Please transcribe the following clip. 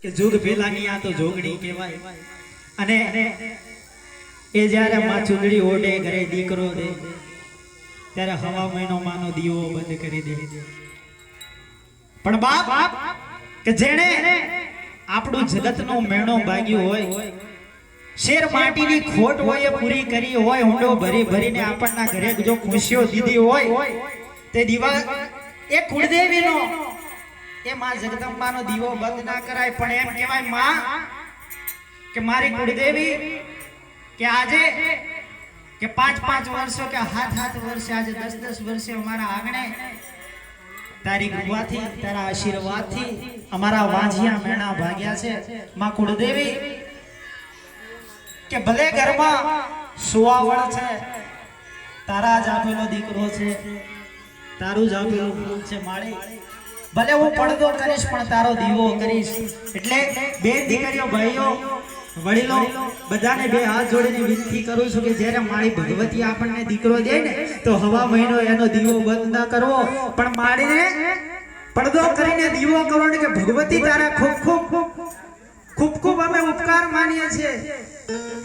કે જુગ પેલાની આ તો જોગણી કહેવાય અને એ જ્યારે માં ચૂંદડી ઓઢે ઘરે દીકરો દે ત્યારે હવા મહિનો માનો દીવો બંધ કરી દે પણ બાપ કે જેણે આપણું જગતનો મેણો ભાગ્યો હોય શેર માટીની ખોટ હોય એ પૂરી કરી હોય ઊંડો ભરી ભરીને આપણના ઘરે જો ખુશીઓ દીધી હોય તે દીવા એ કુળદેવીનો એ માં જગદંબાનો દીવો બંધ ના કરાય પણ એમ કહેવાય માં કે મારી કુળદેવી કે આજે કે 5-5 વર્ષો કે 7-7 વર્ષે આજે 10-10 વર્ષે અમારા આંગણે તારી કૃપાથી તારા આશીર્વાદથી અમારા વાંજિયા મેણા ભાગ્યા છે માં કુળદેવી કે ભલે ઘરમાં સુવાવળ છે તારા જ આપેલો દીકરો છે તારું જ આપેલું ફૂલ છે માળી ભલે હું પડદો કરીશ પણ તારો દીવો કરીશ એટલે બે દીકરીઓ ભાઈઓ વડીલો બધાને બે હાથ જોડીને વિનંતી કરું છું કે જ્યારે મારી ભગવતી આપણને દીકરો દે ને તો હવા મહિનો એનો દીવો બંધ ન કરવો પણ માળીને પડદો કરીને દીવો કરો ને કે ભગવતી તારા ખૂબ ખૂબ અમે ઉપકાર માનીએ છીએ।